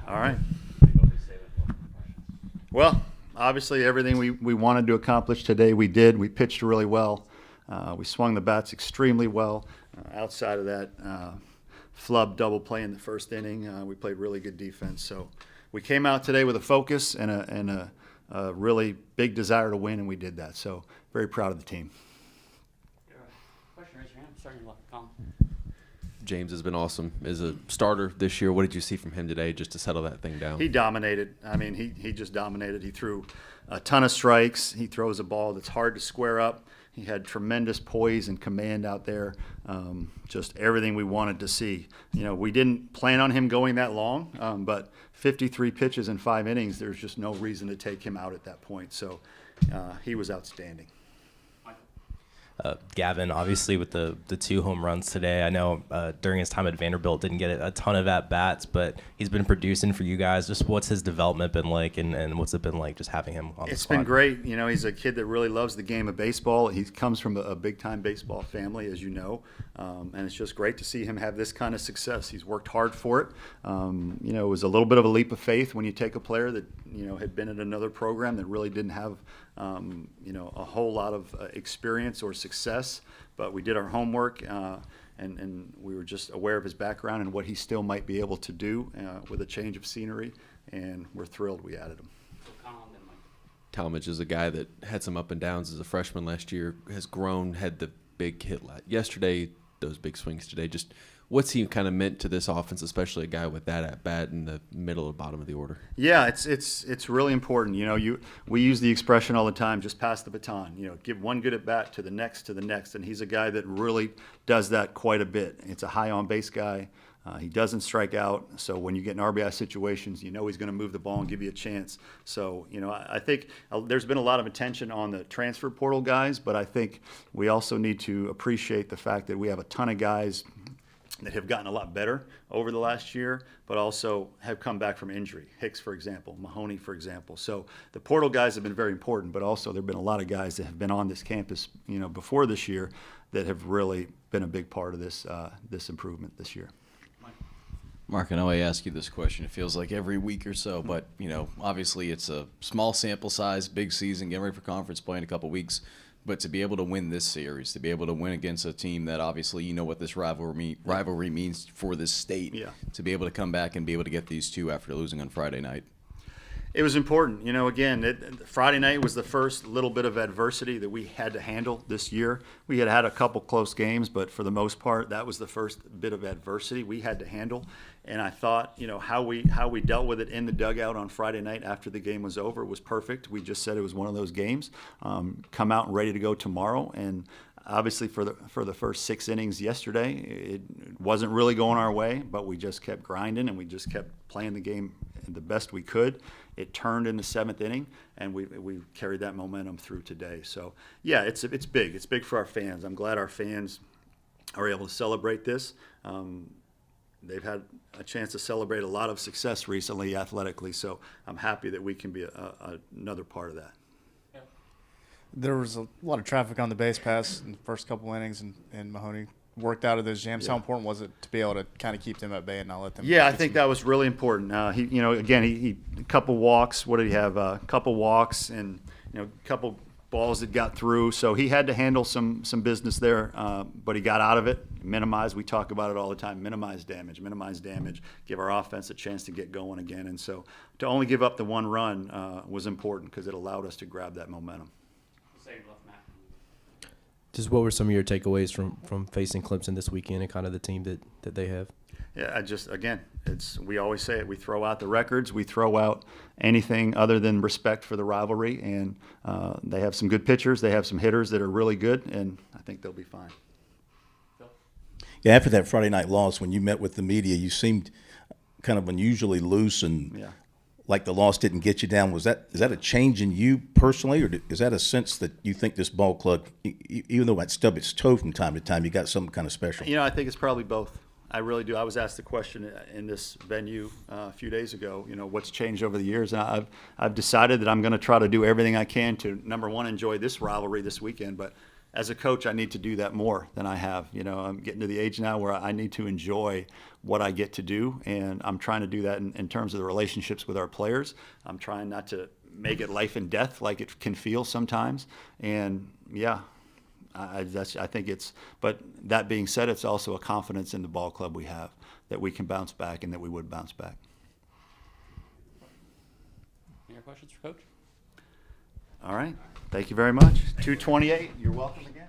All right. Well, obviously everything we wanted to accomplish today we did. We pitched really well. We swung the bats extremely well. Outside of that flub double play in the first inning, we played really good defense. So we came out today with a focus and a really big desire to win, and we did that. So very proud of the team. Question, raise your hand. Starting left column. James has been awesome as a starter this year. What did you see from him today just to settle that thing down? He dominated. I mean, he just dominated. He threw a ton of strikes. He throws a ball that's hard to square up. He had tremendous poise and command out there. Just everything we wanted to see. You know, we didn't plan on him going that long, but 53 pitches in 5 innings, there's just no reason to take him out at that point. So he was outstanding. Gavin, obviously with the 2 home runs today, I know during his time at Vanderbilt didn't get a ton of at-bats, but he's been producing for you guys. Just what's his development been like, and what's it been like just having him on the squad? It's been great. You know, he's a kid that really loves the game of baseball. He comes from a big-time baseball family, as you know, and it's just great to see him have this kind of success. He's worked hard for it. You know, it was a little bit of a leap of faith when you take a player that, you know, had been at another program that really didn't have you know, a whole lot of experience or success, but we did our homework and we were just aware of his background and what he still might be able to do with a change of scenery, and we're thrilled we added him. Talmadge is a guy that had some up and downs as a freshman last year, has grown, had the big hit yesterday, those big swings today. Just what's he kind of meant to this offense, especially a guy with that at bat in the middle or bottom of the order? Yeah, it's really important. You know, we use the expression all the time, just pass the baton. You know, give one good at bat to the next, and he's a guy that really does that quite a bit. It's a high on base guy. He doesn't strike out, so when you get in RBI situations, you know he's going to move the ball and give you a chance. So, you know, I think there's been a lot of attention on the transfer portal guys, but I think we also need to appreciate the fact that we have a ton of guys that have gotten a lot better over the last year, but also have come back from injury. Hicks, for example, Mahoney, for example. So the portal guys have been very important, but also there have been a lot of guys that have been on this campus, you know, before this year that have really been a big part of this this improvement this year. Mark, I know I ask you this question. It feels like every week or so, but, you know, obviously it's a small sample size, big season, getting ready for conference play in a couple weeks. But to be able to win this series, to be able to win against a team that obviously you know what this rivalry means for this state, to be able to come back and be able to get these 2 after losing on Friday night. It was important. You know, again, Friday night was the first little bit of adversity that we had to handle this year. We had a couple close games, but for the most part, that was the first bit of adversity we had to handle. And I thought, you know, how we dealt with it in the dugout on Friday night after the game was over was perfect. We just said it was one of those games. Come out and ready to go tomorrow. And obviously for the first 6 innings yesterday, it wasn't really going our way, but we just kept grinding and we just kept playing the game the best we could. It turned in the 7th inning, and we carried that momentum through today. So yeah, it's big. It's big for our fans. I'm glad our fans are able to celebrate this. They've had a chance to celebrate a lot of success recently athletically, so I'm happy that we can be another part of that. There was a lot of traffic on the base pass in the first couple innings, and Mahoney worked out of those jams. How important was it to be able to kind of keep them at bay and not let them? Yeah, I think that was really important. He, you know, again, he a couple walks. What did he have? A couple walks and, you know, a couple balls that got through. So he had to handle some business there, but he got out of it. Minimize. We talk about it all the time. Minimize damage. Give our offense a chance to get going again. And so to only give up the 1 run was important because it allowed us to grab that momentum. Just what were some of your takeaways from facing Clemson this weekend and kind of the team that they have? Yeah, we always say it. We throw out the records. We throw out anything other than respect for the rivalry. And they have some good pitchers. They have some hitters that are really good, and I think they'll be fine. Yeah, after that Friday night loss, when you met with the media, you seemed kind of unusually loose and like the loss didn't get you down. Is that a change in you personally, or is that a sense that you think this ball club, even though it might stub its toe from time to time, you got something kind of special? You know, I think it's probably both. I really do. I was asked the question in this venue a few days ago, you know, what's changed over the years? And I've decided that I'm going to try to do everything I can to, number one, enjoy this rivalry this weekend, but as a coach, I need to do that more than I have. You know, I'm getting to the age now where I need to enjoy what I get to do, and I'm trying to do that in terms of the relationships with our players. I'm trying not to make it life and death like it can feel sometimes. And yeah, I think it's. But that being said, it's also a confidence in the ball club we have that we can bounce back and that we would bounce back. Any other questions for Coach? All right. Thank you very much. 228. You're welcome again.